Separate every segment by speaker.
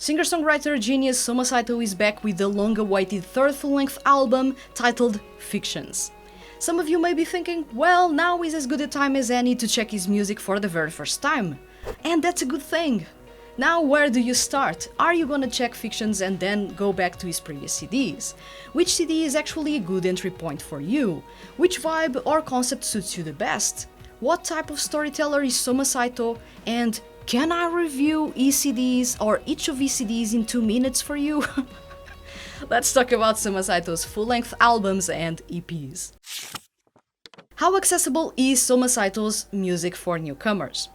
Speaker 1: Singer-songwriter genius Soma Saito is back with the long-awaited third full-length album titled Fictions. Some of you may be thinking, well, now is as good a time as any to check his music for the very first time. And that's a good thing. Now where do you start? Are you gonna check Fictions and then go back to his previous CDs? Which CD is actually a good entry point for you? Which vibe or concept suits you the best? What type of storyteller is Soma Saito? And can I review ECDs or each of ECDs in 2 minutes for you? Let's talk about Soma Saito's full-length albums and EPs. How accessible is Soma Saito's music for newcomers?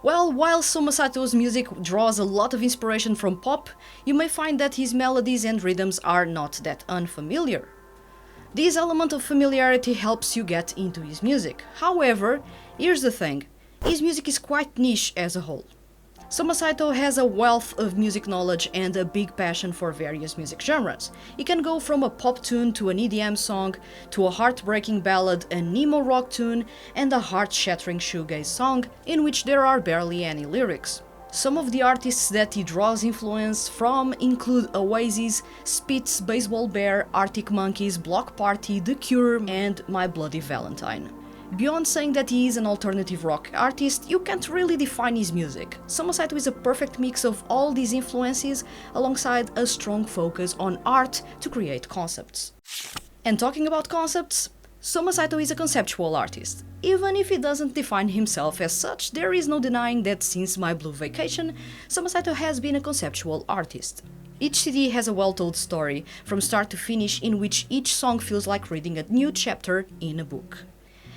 Speaker 1: Well, while Soma Saito's music draws a lot of inspiration from pop, you may find that his melodies and rhythms are not that unfamiliar. This element of familiarity helps you get into his music. However, here's the thing, his music is quite niche as a whole. Soma Saito has a wealth of music knowledge and a big passion for various music genres. He can go from a pop tune to an EDM song, to a heartbreaking ballad, an emo rock tune, and a heart-shattering shoegaze song, in which there are barely any lyrics. Some of the artists that he draws influence from include Oasis, Spitz, Baseball Bear, Arctic Monkeys, Block Party, The Cure, and My Bloody Valentine. Beyond saying that he is an alternative rock artist, you can't really define his music. Soma Saito is a perfect mix of all these influences alongside a strong focus on art to create concepts. And talking about concepts, Soma Saito is a conceptual artist. Even if he doesn't define himself as such, there is no denying that since My Blue Vacation, Soma Saito has been a conceptual artist. Each CD has a well-told story, from start to finish, in which each song feels like reading a new chapter in a book.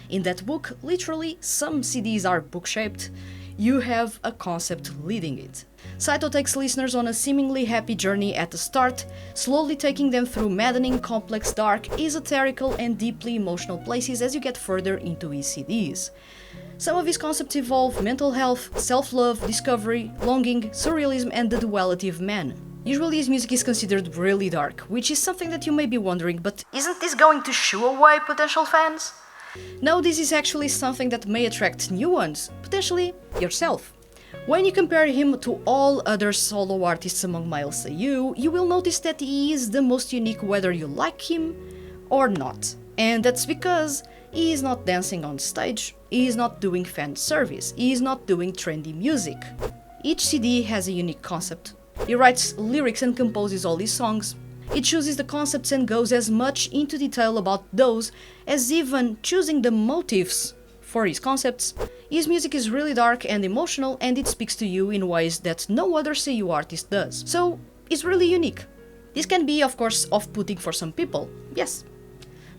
Speaker 1: In that book, literally, some CDs are book-shaped, you have a concept leading it. Saito takes listeners on a seemingly happy journey at the start, slowly taking them through maddening, complex, dark, esoterical and deeply emotional places as you get further into his CDs. Some of his concepts involve mental health, self-love, discovery, longing, surrealism and the duality of man. Usually his music is considered really dark, which is something that you may be wondering, but isn't this going to shoo away potential fans? No, this is actually something that may attract new ones, potentially yourself. When you compare him to all other solo artists among male SEIYUU, you will notice that he is the most unique whether you like him or not. And that's because he is not dancing on stage, he is not doing fan service, he is not doing trendy music. Each CD has a unique concept. He writes lyrics and composes all his songs. He chooses the concepts and goes as much into detail about those as even choosing the motives for his concepts. His music is really dark and emotional and it speaks to you in ways that no other SEIYUU artist does. So, it's really unique. This can be, of course, off-putting for some people, yes.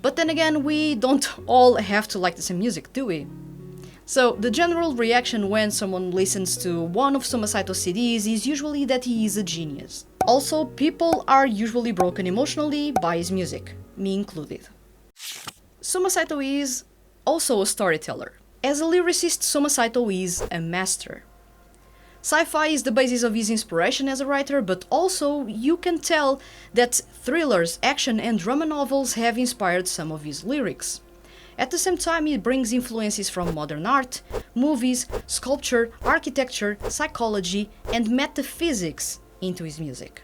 Speaker 1: But then again, we don't all have to like the same music, do we? So, the general reaction when someone listens to one of Soma Saito's CDs is usually that he is a genius. Also, people are usually broken emotionally by his music, me included. Soma Saito is also a storyteller. As a lyricist, Soma Saito is a master. Sci-fi is the basis of his inspiration as a writer, but also you can tell that thrillers, action and drama novels have inspired some of his lyrics. At the same time, he brings influences from modern art, movies, sculpture, architecture, psychology and metaphysics into his music.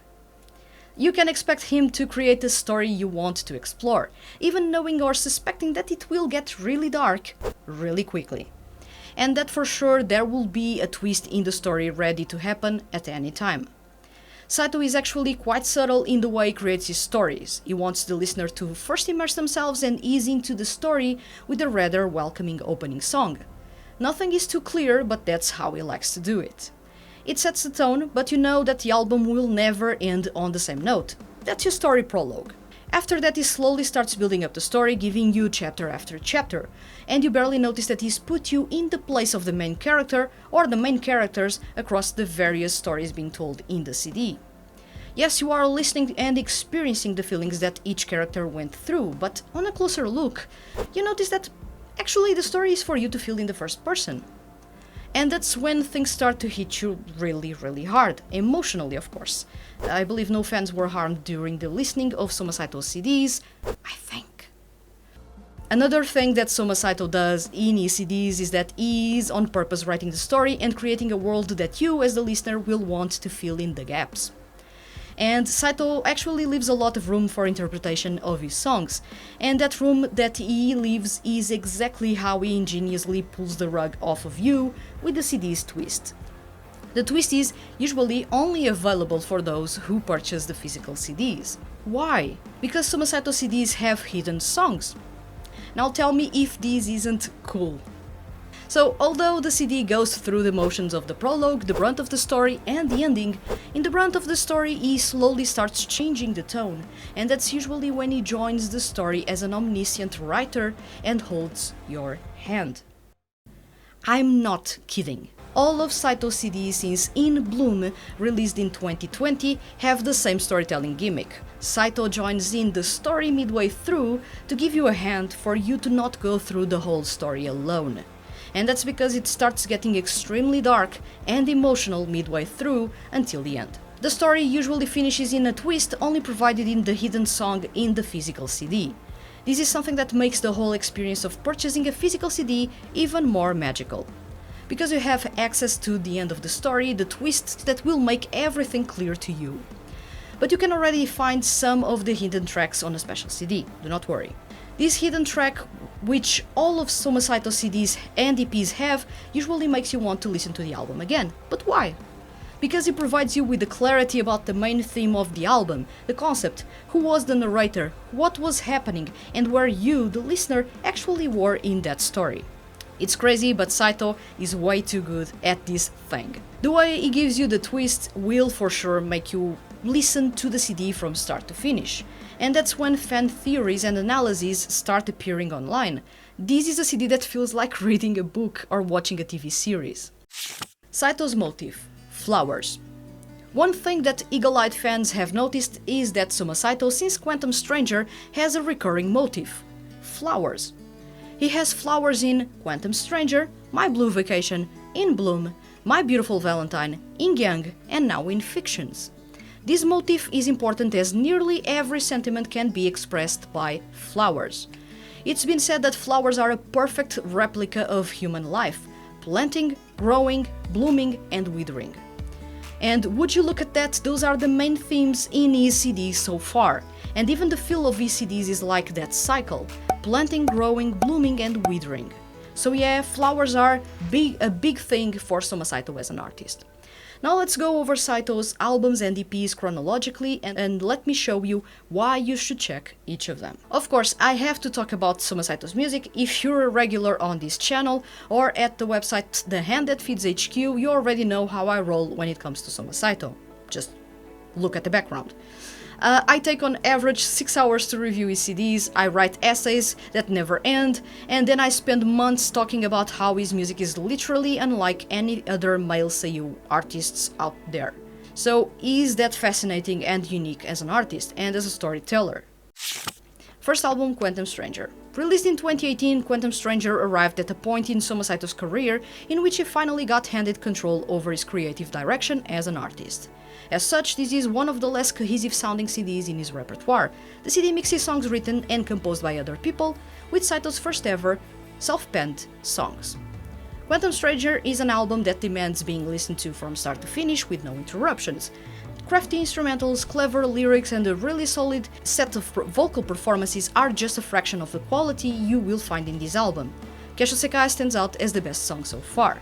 Speaker 1: You can expect him to create a story you want to explore, even knowing or suspecting that it will get really dark really quickly. And that for sure there will be a twist in the story ready to happen at any time. Saito is actually quite subtle in the way he creates his stories. He wants the listener to first immerse themselves and ease into the story with a rather welcoming opening song. Nothing is too clear, but that's how he likes to do it. It sets the tone, but you know that the album will never end on the same note. That's your story prologue. After that, he slowly starts building up the story, giving you chapter after chapter, and you barely notice that he's put you in the place of the main character or the main characters across the various stories being told in the CD. Yes, you are listening and experiencing the feelings that each character went through, but on a closer look, you notice that actually the story is for you to feel in the first person. And that's when things start to hit you really, really hard, emotionally of course. I believe no fans were harmed during the listening of Soma Saito's CDs, I think. Another thing that Soma Saito does in his CDs is that he is on purpose writing the story and creating a world that you, as the listener, will want to fill in the gaps. And Saito actually leaves a lot of room for interpretation of his songs, and that room that he leaves is exactly how he ingeniously pulls the rug off of you with the CD's twist. The twist is usually only available for those who purchase the physical CDs. Why? Because Soma Saito CDs have hidden songs. Now tell me if this isn't cool. So, although the CD goes through the motions of the prologue, the brunt of the story, and the ending, in the brunt of the story he slowly starts changing the tone, and that's usually when he joins the story as an omniscient writer and holds your hand. I'm not kidding. All of Saito's CDs since In Bloom, released in 2020, have the same storytelling gimmick. Saito joins in the story midway through to give you a hand for you to not go through the whole story alone. And that's because it starts getting extremely dark and emotional midway through until the end. The story usually finishes in a twist only provided in the hidden song in the physical CD. This is something that makes the whole experience of purchasing a physical CD even more magical. Because you have access to the end of the story, the twists that will make everything clear to you. But you can already find some of the hidden tracks on a special CD, do not worry. This hidden track, which all of Soma Saito's CDs and EPs have, usually makes you want to listen to the album again. But why? Because it provides you with the clarity about the main theme of the album, the concept, who was the narrator, what was happening, and where you, the listener, actually were in that story. It's crazy, but Saito is way too good at this thing. The way he gives you the twist will for sure make you listen to the CD from start to finish. And that's when fan theories and analyses start appearing online. This is a CD that feels like reading a book or watching a TV series. Saito's motif: flowers. One thing that eagle-eyed fans have noticed is that Soma Saito, since Quantum Stranger, has a recurring motif: flowers. He has flowers in Quantum Stranger, My Blue Vacation, In Bloom, My Beautiful Valentine, In Yang, and now in Fictions. This motif is important as nearly every sentiment can be expressed by flowers. It's been said that flowers are a perfect replica of human life: planting, growing, blooming, and withering. And would you look at that, those are the main themes in his CDs so far, and even the feel of his CDs is like that cycle: planting, growing, blooming, and withering. So yeah, flowers are a big thing for Soma Saito as an artist. Now let's go over Saito's albums and EPs chronologically and let me show you why you should check each of them. Of course, I have to talk about Soma Saito's music. If you're a regular on this channel or at the website The Hand That Feeds HQ, you already know how I roll when it comes to Soma Saito. Just look at the background. I take on average 6 hours to review his CDs, I write essays that never end, and then I spend months talking about how his music is literally unlike any other male SEIYUU artists out there. So he's that fascinating and unique as an artist and as a storyteller. First album, Quantum Stranger. Released in 2018, Quantum Stranger arrived at a point in Soma Saito's career in which he finally got handed control over his creative direction as an artist. As such, this is one of the less cohesive sounding CDs in his repertoire. The CD mixes songs written and composed by other people, with Saito's first ever self-penned songs. Quantum Stranger is an album that demands being listened to from start to finish with no interruptions. Crafty instrumentals, clever lyrics, and a really solid set of vocal performances are just a fraction of the quality you will find in this album. Kesho Sekai stands out as the best song so far.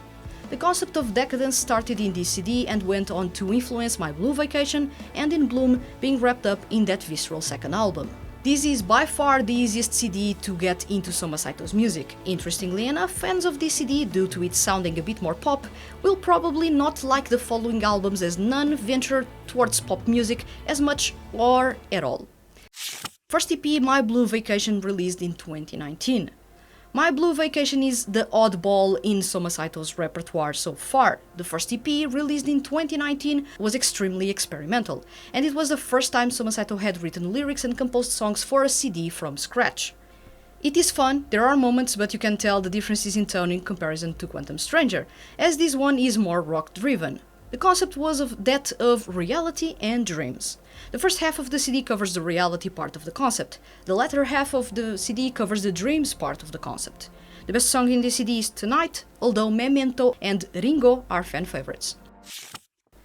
Speaker 1: The concept of decadence started in this CD and went on to influence My Blue Vacation and In Bloom, being wrapped up in that visceral second album. This is by far the easiest CD to get into Soma Saito's music. Interestingly enough, fans of this CD, due to it sounding a bit more pop, will probably not like the following albums as none venture towards pop music as much or at all. First EP, My Blue Vacation, released in 2019. My Blue Vacation is the oddball in Soma Saito's repertoire so far. The first EP, released in 2019, was extremely experimental, and it was the first time Soma Saito had written lyrics and composed songs for a CD from scratch. It is fun, there are moments, but you can tell the differences in tone in comparison to Quantum Stranger, as this one is more rock-driven. The concept was that of reality and dreams. The first half of the CD covers the reality part of the concept. The latter half of the CD covers the dreams part of the concept. The best song in the CD is Tonight, although Memento and Ringo are fan favorites.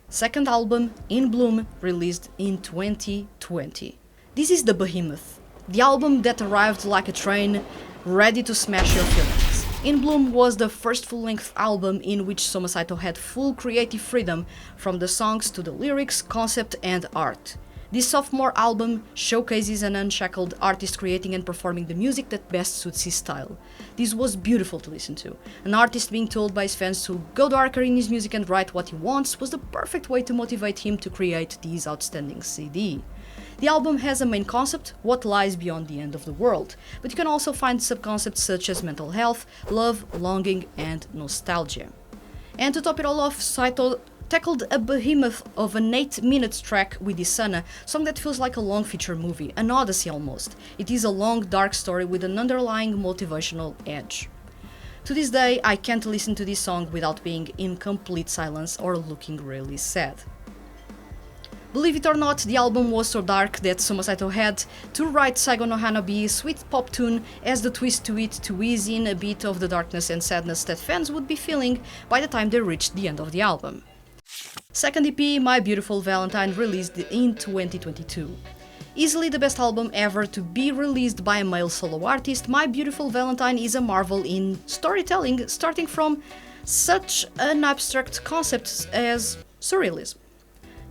Speaker 1: Second album, In Bloom, released in 2020. This is the behemoth, the album that arrived like a train, ready to smash your feelings. In Bloom was the first full-length album in which Soma Saito had full creative freedom, from the songs to the lyrics, concept and art. This sophomore album showcases an unshackled artist creating and performing the music that best suits his style. This was beautiful to listen to. An artist being told by his fans to go darker in his music and write what he wants was the perfect way to motivate him to create this outstanding CD. The album has a main concept, what lies beyond the end of the world, but you can also find subconcepts such as mental health, love, longing and nostalgia. And to top it all off, Saito tackled a behemoth of an 8-minute track with Isana, song that feels like a long feature movie, an odyssey almost. It is a long, dark story with an underlying motivational edge. To this day, I can't listen to this song without being in complete silence or looking really sad. Believe it or not, the album was so dark that Soma Saito had to write Saigo no Hanabi, a sweet pop tune, as the twist to it to ease in a bit of the darkness and sadness that fans would be feeling by the time they reached the end of the album. Second EP, My Beautiful Valentine, released in 2022. Easily the best album ever to be released by a male solo artist, My Beautiful Valentine is a marvel in storytelling, starting from such an abstract concept as surrealism.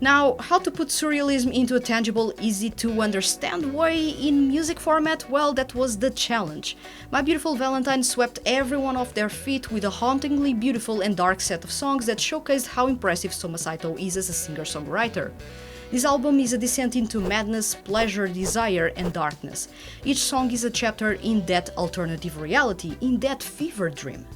Speaker 1: Now, how to put surrealism into a tangible, easy-to-understand way in music format? Well, that was the challenge. My Beautiful Valentine swept everyone off their feet with a hauntingly beautiful and dark set of songs that showcased how impressive Soma Saito is as a singer-songwriter. This album is a descent into madness, pleasure, desire and darkness. Each song is a chapter in that alternative reality, in that fever dream.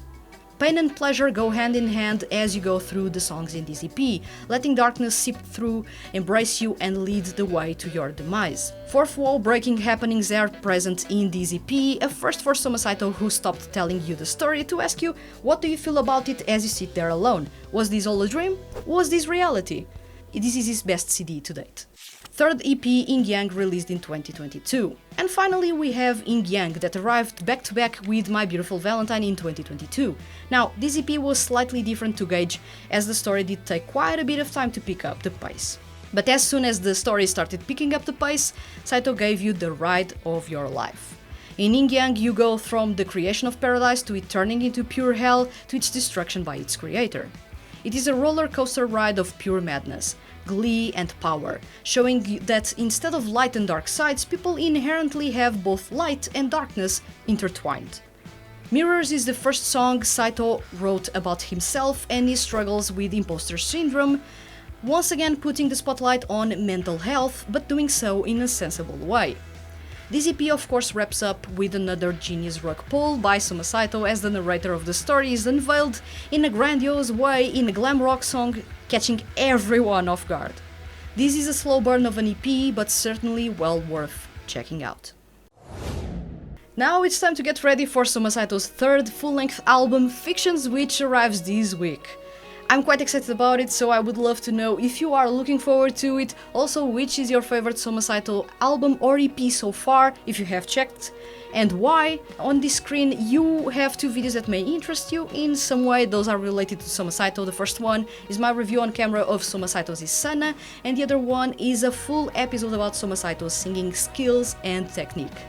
Speaker 1: Pain and pleasure go hand in hand as you go through the songs in this EP, letting darkness seep through, embrace you and lead the way to your demise. Fourth wall breaking happenings are present in this EP, a first for Soma Saito, who stopped telling you the story to ask you what do you feel about it as you sit there alone. Was this all a dream? Was this reality? This is his best CD to date. Third EP, Yin Yang, released in 2022. And finally we have Yin Yang, that arrived back to back with My Beautiful Valentine in 2022. Now, this EP was slightly different to gauge, as the story did take quite a bit of time to pick up the pace. But as soon as the story started picking up the pace, Saito gave you the ride of your life. In Yin Yang, you go from the creation of paradise to it turning into pure hell to its destruction by its creator. It is a roller coaster ride of pure madness, glee and power, showing that instead of light and dark sides, people inherently have both light and darkness intertwined. Mirrors is the first song Saito wrote about himself and his struggles with imposter syndrome, once again putting the spotlight on mental health, but doing so in a sensible way. This EP of course wraps up with another genius rock pull by Soma Saito, as the narrator of the story is unveiled in a grandiose way in a glam rock song, catching everyone off guard. This is a slow burn of an EP, but certainly well worth checking out. Now it's time to get ready for Soma Saito's third full-length album, Fictions, which arrives this week. I'm quite excited about it, so I would love to know if you are looking forward to it. Also, which is your favorite Soma Saito album or EP so far, if you have checked, and why. On this screen you have two videos that may interest you in some way. Those are related to Soma Saito. The first one is my review on camera of Soma Saito's Isana, and the other one is a full episode about Soma Saito's singing skills and technique.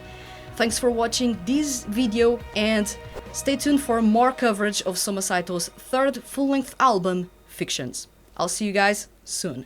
Speaker 1: Thanks for watching this video and stay tuned for more coverage of Soma Saito's third full-length album, Fictions. I'll see you guys soon.